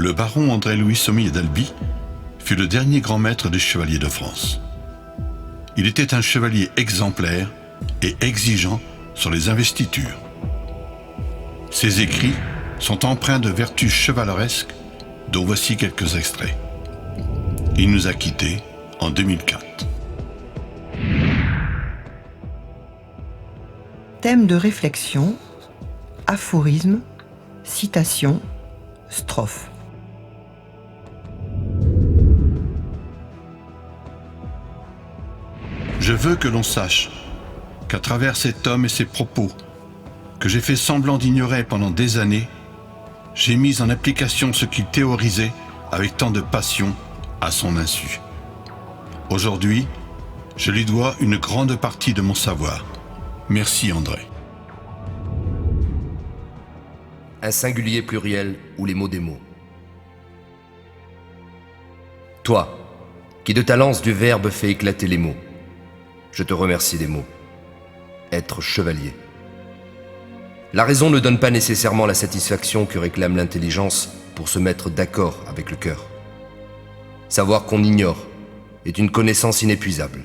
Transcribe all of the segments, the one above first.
Le baron André-Louis Sommier d'Albi fut le dernier grand maître des chevaliers de France. Il était un chevalier exemplaire et exigeant sur les investitures. Ses écrits sont empreints de vertus chevaleresques, dont voici quelques extraits. Il nous a quittés en 2004. Thème de réflexion, aphorisme, citation, strophe. Je veux que l'on sache qu'à travers cet homme et ses propos, que j'ai fait semblant d'ignorer pendant des années, j'ai mis en application ce qu'il théorisait avec tant de passion à son insu. Aujourd'hui, je lui dois une grande partie de mon savoir. Merci André. Un singulier pluriel ou les mots des mots. Toi, qui de ta lance du verbe fais éclater les mots, je te remercie des mots. Être chevalier. La raison ne donne pas nécessairement la satisfaction que réclame l'intelligence pour se mettre d'accord avec le cœur. Savoir qu'on ignore est une connaissance inépuisable.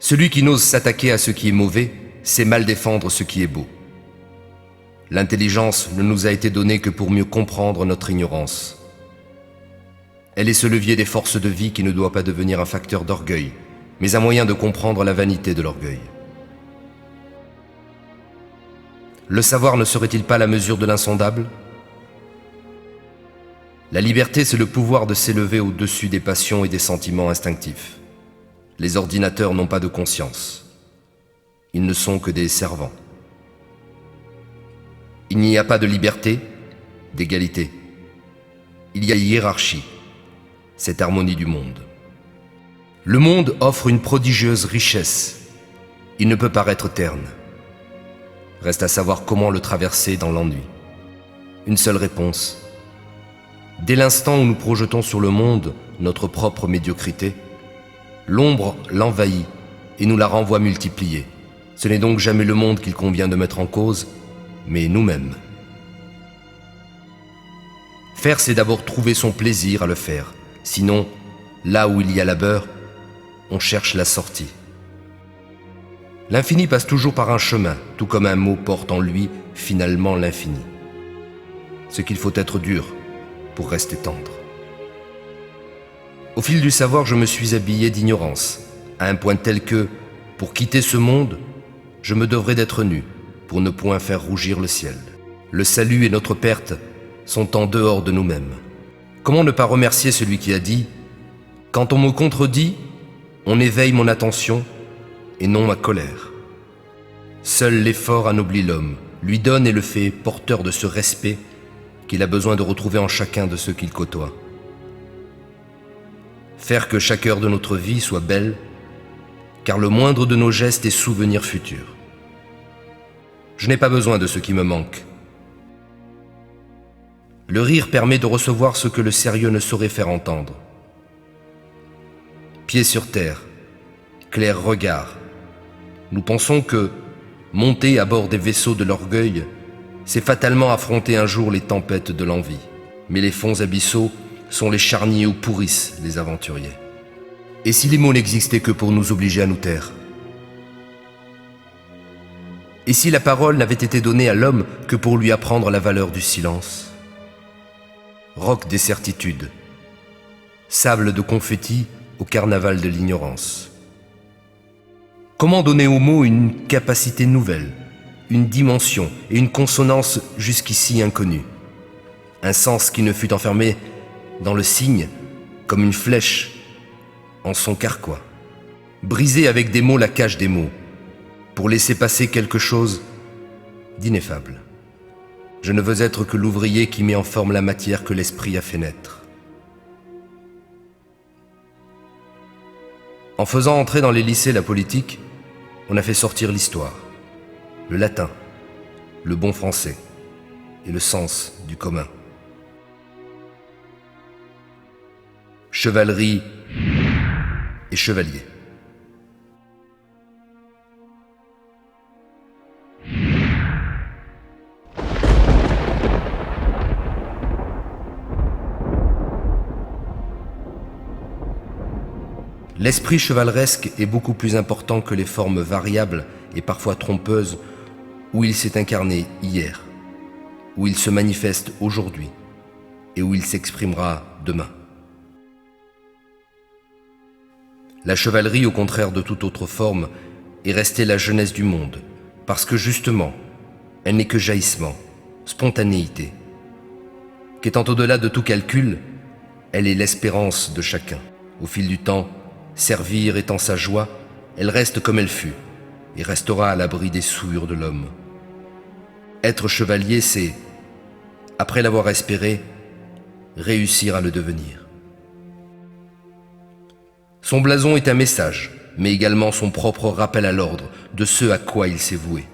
Celui qui n'ose s'attaquer à ce qui est mauvais sait mal défendre ce qui est beau. L'intelligence ne nous a été donnée que pour mieux comprendre notre ignorance. Elle est ce levier des forces de vie qui ne doit pas devenir un facteur d'orgueil, mais un moyen de comprendre la vanité de l'orgueil. Le savoir ne serait-il pas la mesure de l'insondable ? La liberté, c'est le pouvoir de s'élever au-dessus des passions et des sentiments instinctifs. Les ordinateurs n'ont pas de conscience. Ils ne sont que des servants. Il n'y a pas de liberté, d'égalité. Il y a hiérarchie, cette harmonie du monde. Le monde offre une prodigieuse richesse. Il ne peut paraître terne. Reste à savoir comment le traverser dans l'ennui. Une seule réponse. Dès l'instant où nous projetons sur le monde notre propre médiocrité, l'ombre l'envahit et nous la renvoie multipliée. Ce n'est donc jamais le monde qu'il convient de mettre en cause, mais nous-mêmes. Faire, c'est d'abord trouver son plaisir à le faire. Sinon, là où il y a labeur, on cherche la sortie. L'infini passe toujours par un chemin, tout comme un mot porte en lui finalement l'infini. Ce qu'il faut être dur pour rester tendre. Au fil du savoir, je me suis habillé d'ignorance, à un point tel que, pour quitter ce monde, je me devrais d'être nu, pour ne point faire rougir le ciel. Le salut et notre perte sont en dehors de nous-mêmes. Comment ne pas remercier celui qui a dit « Quand on me contredit, on éveille mon attention et non ma colère. Seul l'effort anoblit l'homme, lui donne et le fait porteur de ce respect qu'il a besoin de retrouver en chacun de ceux qu'il côtoie. Faire que chaque heure de notre vie soit belle, car le moindre de nos gestes est souvenir futur. Je n'ai pas besoin de ce qui me manque. Le rire permet de recevoir ce que le sérieux ne saurait faire entendre. Pieds sur terre, clair regard, nous pensons que monter à bord des vaisseaux de l'orgueil, c'est fatalement affronter un jour les tempêtes de l'envie. Mais les fonds abyssaux sont les charniers où pourrissent les aventuriers. Et si les mots n'existaient que pour nous obliger à nous taire ? Et si la parole n'avait été donnée à l'homme que pour lui apprendre la valeur du silence ? Roc des certitudes, sable de confettis au carnaval de l'ignorance. Comment donner aux mots une capacité nouvelle, une dimension et une consonance jusqu'ici inconnue ? Un sens qui ne fut enfermé dans le signe comme une flèche en son carquois. Briser avec des mots la cage des mots pour laisser passer quelque chose d'ineffable. Je ne veux être que l'ouvrier qui met en forme la matière que l'esprit a fait naître. En faisant entrer dans les lycées la politique, on a fait sortir l'histoire, le latin, le bon français et le sens du commun. Chevalerie et chevalier. L'esprit chevaleresque est beaucoup plus important que les formes variables et parfois trompeuses où il s'est incarné hier, où il se manifeste aujourd'hui et où il s'exprimera demain. La chevalerie, au contraire de toute autre forme, est restée la jeunesse du monde, parce que justement, elle n'est que jaillissement, spontanéité. Qu'étant au-delà de tout calcul, elle est l'espérance de chacun. Au fil du temps, servir étant sa joie, elle reste comme elle fut, et restera à l'abri des souillures de l'homme. Être chevalier, c'est, après l'avoir espéré, réussir à le devenir. Son blason est un message, mais également son propre rappel à l'ordre de ce à quoi il s'est voué.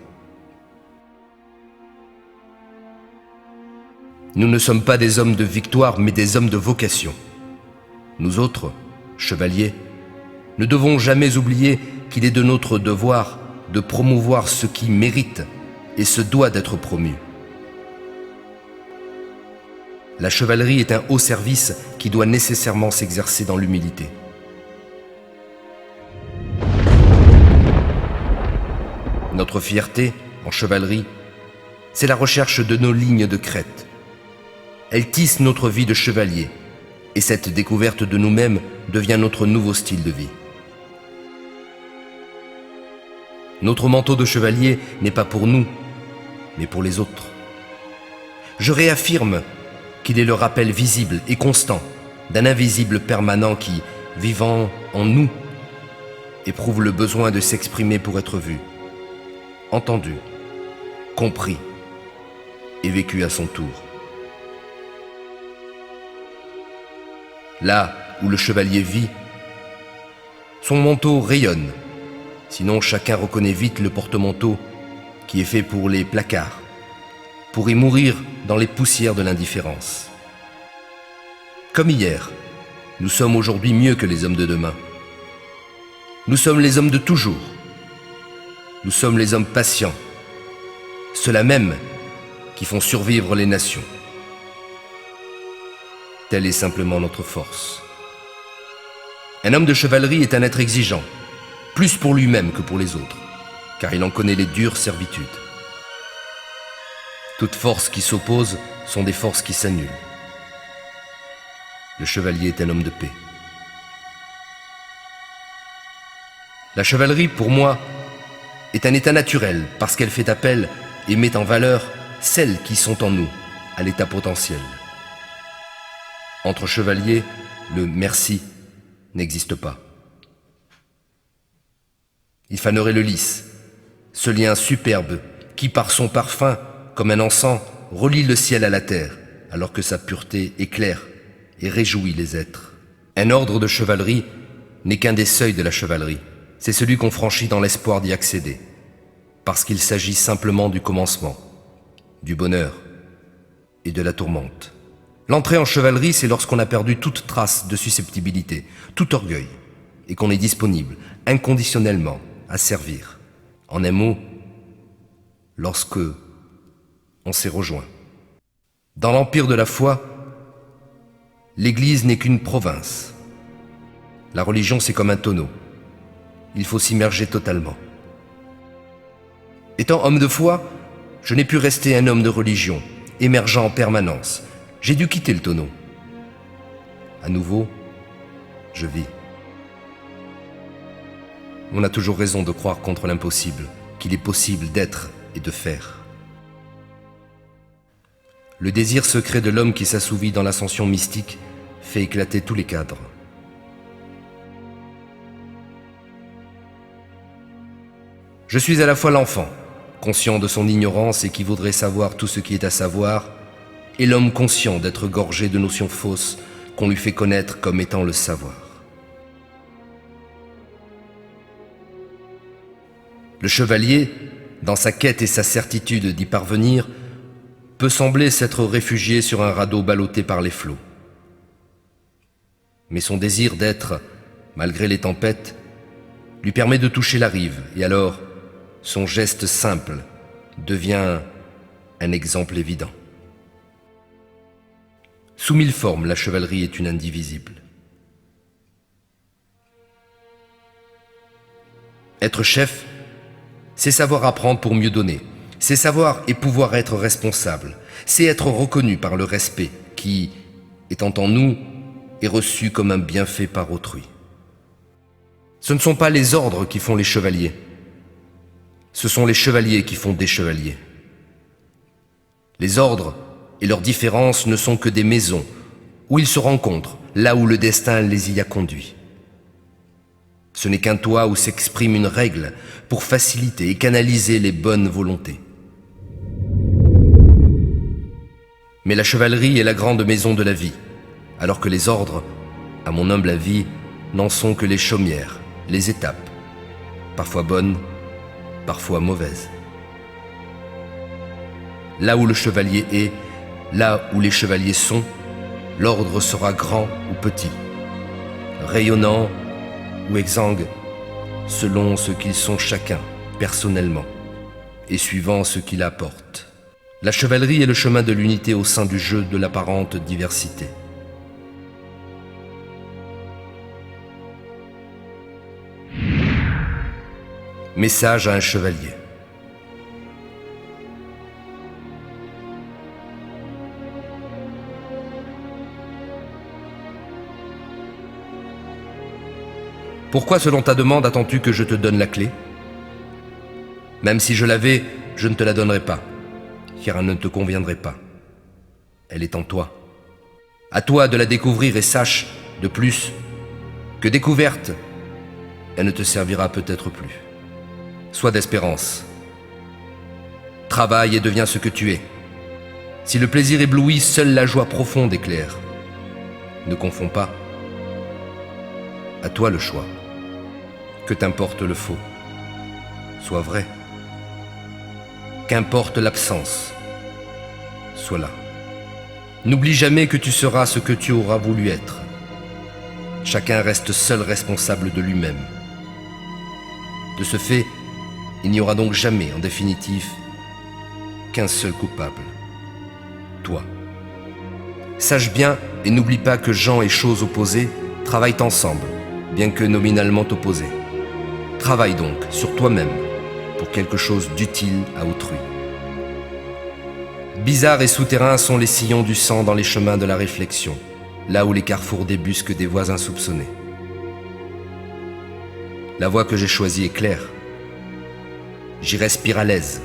Nous ne sommes pas des hommes de victoire, mais des hommes de vocation. Nous autres, chevaliers, ne devons jamais oublier qu'il est de notre devoir de promouvoir ce qui mérite et se doit d'être promu. La chevalerie est un haut service qui doit nécessairement s'exercer dans l'humilité. Notre fierté, en chevalerie, c'est la recherche de nos lignes de crête. Elle tisse notre vie de chevalier, et cette découverte de nous-mêmes devient notre nouveau style de vie. Notre manteau de chevalier n'est pas pour nous, mais pour les autres. Je réaffirme qu'il est le rappel visible et constant d'un invisible permanent qui, vivant en nous, éprouve le besoin de s'exprimer pour être vu, entendu, compris et vécu à son tour. Là où le chevalier vit, son manteau rayonne, sinon chacun reconnaît vite le porte-manteau qui est fait pour les placards, pour y mourir dans les poussières de l'indifférence. Comme hier, nous sommes aujourd'hui mieux que les hommes de demain. Nous sommes les hommes de toujours. Nous sommes les hommes patients, ceux-là même qui font survivre les nations. Telle est simplement notre force. Un homme de chevalerie est un être exigeant, plus pour lui-même que pour les autres, car il en connaît les dures servitudes. Toutes forces qui s'opposent sont des forces qui s'annulent. Le chevalier est un homme de paix. La chevalerie, pour moi, est un état naturel parce qu'elle fait appel et met en valeur celles qui sont en nous, à l'état potentiel. Entre chevaliers, le merci n'existe pas. Il fanerait le lys, ce lien superbe qui, par son parfum, comme un encens, relie le ciel à la terre, alors que sa pureté éclaire et réjouit les êtres. Un ordre de chevalerie n'est qu'un des seuils de la chevalerie. C'est celui qu'on franchit dans l'espoir d'y accéder, parce qu'il s'agit simplement du commencement, du bonheur et de la tourmente. L'entrée en chevalerie, c'est lorsqu'on a perdu toute trace de susceptibilité, tout orgueil, et qu'on est disponible, inconditionnellement, à servir. En un mot, lorsque on s'est rejoint. Dans l'empire de la foi, l'Église n'est qu'une province. La religion, c'est comme un tonneau. Il faut s'immerger totalement. Étant homme de foi, je n'ai pu rester un homme de religion, émergeant en permanence. J'ai dû quitter le tonneau. À nouveau, je vis. On a toujours raison de croire contre l'impossible, qu'il est possible d'être et de faire. Le désir secret de l'homme qui s'assouvit dans l'ascension mystique fait éclater tous les cadres. Je suis à la fois l'enfant, conscient de son ignorance et qui voudrait savoir tout ce qui est à savoir, et l'homme conscient d'être gorgé de notions fausses qu'on lui fait connaître comme étant le savoir. Le chevalier, dans sa quête et sa certitude d'y parvenir, peut sembler s'être réfugié sur un radeau ballotté par les flots. Mais son désir d'être, malgré les tempêtes, lui permet de toucher la rive, et alors, son geste simple devient un exemple évident. Sous mille formes, la chevalerie est une indivisible. Être chef, c'est savoir apprendre pour mieux donner. C'est savoir et pouvoir être responsable. C'est être reconnu par le respect qui, étant en nous, est reçu comme un bienfait par autrui. Ce ne sont pas les ordres qui font les chevaliers. Ce sont les chevaliers qui font des chevaliers. Les ordres et leurs différences ne sont que des maisons où ils se rencontrent, là où le destin les y a conduits. Ce n'est qu'un toit où s'exprime une règle pour faciliter et canaliser les bonnes volontés. Mais la chevalerie est la grande maison de la vie, alors que les ordres, à mon humble avis, n'en sont que les chaumières, les étapes, parfois bonnes, parfois mauvaises. Là où le chevalier est, là où les chevaliers sont, l'ordre sera grand ou petit, rayonnant ou exsangue, selon ce qu'ils sont chacun, personnellement, et suivant ce qu'il apporte. La chevalerie est le chemin de l'unité au sein du jeu de l'apparente diversité. Message à un chevalier. Pourquoi, selon ta demande, attends-tu que je te donne la clé? Même si je l'avais, je ne te la donnerai pas, car elle ne te conviendrait pas. Elle est en toi. À toi de la découvrir et sache, de plus, que découverte, elle ne te servira peut-être plus. Sois d'espérance. Travaille et deviens ce que tu es. Si le plaisir éblouit, seule la joie profonde éclaire. Ne confonds pas. À toi le choix. Que t'importe le faux. Sois vrai. Qu'importe l'absence. Sois là. N'oublie jamais que tu seras ce que tu auras voulu être. Chacun reste seul responsable de lui-même. De ce fait, il n'y aura donc jamais, en définitive, qu'un seul coupable. Toi. Sache bien et n'oublie pas que gens et choses opposées travaillent ensemble, bien que nominalement opposés. Travaille donc sur toi-même pour quelque chose d'utile à autrui. Bizarres et souterrains sont les sillons du sang dans les chemins de la réflexion, là où les carrefours débusquent des voies insoupçonnées. La voie que j'ai choisie est claire. J'y respire à l'aise.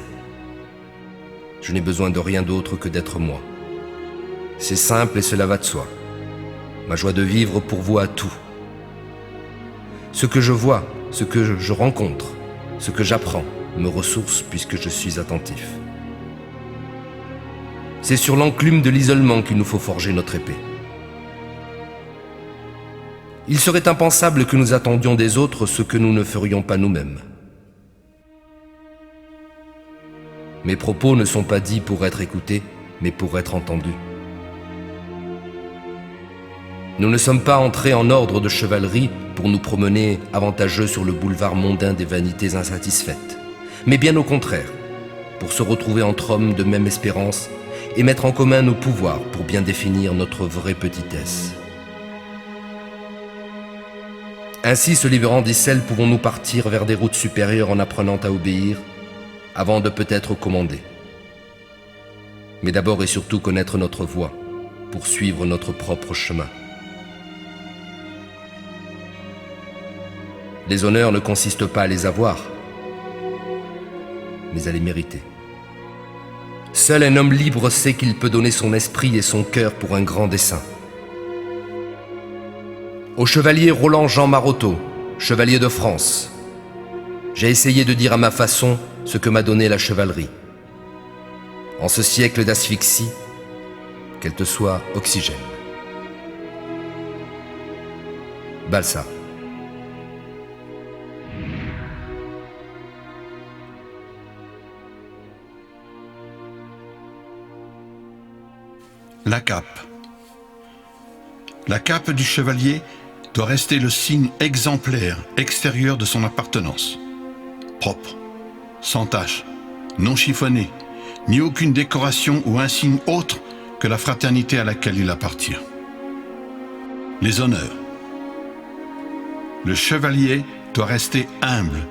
Je n'ai besoin de rien d'autre que d'être moi. C'est simple et cela va de soi. Ma joie de vivre pourvoit à tout. Ce que je vois, ce que je rencontre, ce que j'apprends, me ressource puisque je suis attentif. C'est sur l'enclume de l'isolement qu'il nous faut forger notre épée. Il serait impensable que nous attendions des autres ce que nous ne ferions pas nous-mêmes. Mes propos ne sont pas dits pour être écoutés, mais pour être entendus. Nous ne sommes pas entrés en ordre de chevalerie pour nous promener avantageux sur le boulevard mondain des vanités insatisfaites, mais bien au contraire, pour se retrouver entre hommes de même espérance et mettre en commun nos pouvoirs pour bien définir notre vraie petitesse. Ainsi, se livrant d'Issel, pouvons-nous partir vers des routes supérieures en apprenant à obéir, avant de peut-être commander. Mais d'abord et surtout connaître notre voie, pour suivre notre propre chemin. Les honneurs ne consistent pas à les avoir, mais à les mériter. Seul un homme libre sait qu'il peut donner son esprit et son cœur pour un grand dessein. Au chevalier Roland-Jean Marotteau, chevalier de France, j'ai essayé de dire à ma façon ce que m'a donné la chevalerie. En ce siècle d'asphyxie, qu'elle te soit oxygène. Balsa. La cape. La cape du chevalier doit rester le signe exemplaire extérieur de son appartenance. Propre, sans tache, non chiffonné, ni aucune décoration ou insigne autre que la fraternité à laquelle il appartient. Les honneurs. Le chevalier doit rester humble,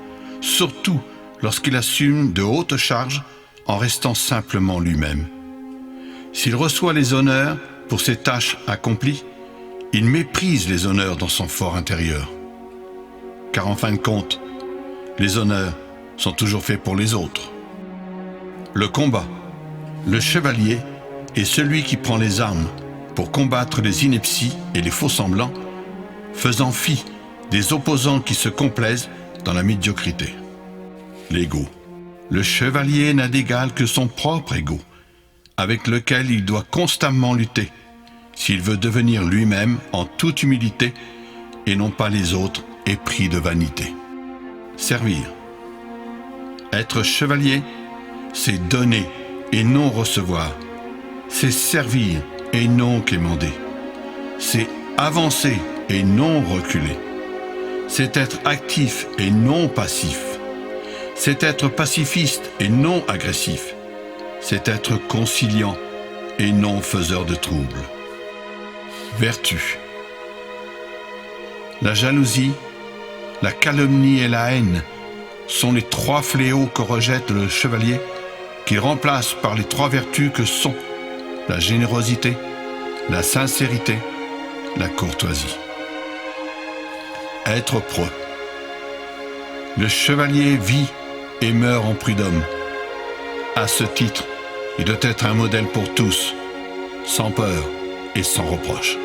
surtout lorsqu'il assume de hautes charges en restant simplement lui-même. S'il reçoit les honneurs pour ses tâches accomplies, il méprise les honneurs dans son fort intérieur. Car en fin de compte, les honneurs sont toujours faits pour les autres. Le combat, le chevalier est celui qui prend les armes pour combattre les inepties et les faux-semblants, faisant fi des opposants qui se complaisent dans la médiocrité. L'ego. Le chevalier n'a d'égal que son propre ego, avec lequel il doit constamment lutter, s'il veut devenir lui-même en toute humilité et non pas les autres épris de vanité. Servir. Être chevalier, c'est donner et non recevoir. C'est servir et non quémander. C'est avancer et non reculer. C'est être actif et non passif. C'est être pacifiste et non agressif. C'est être conciliant et non faiseur de troubles. Vertu. La jalousie, la calomnie et la haine sont les trois fléaux que rejette le chevalier, qu'il remplace par les trois vertus que sont la générosité, la sincérité, la courtoisie. Être preux. Le chevalier vit et meurt en prud'homme. À ce titre, il doit être un modèle pour tous, sans peur et sans reproche.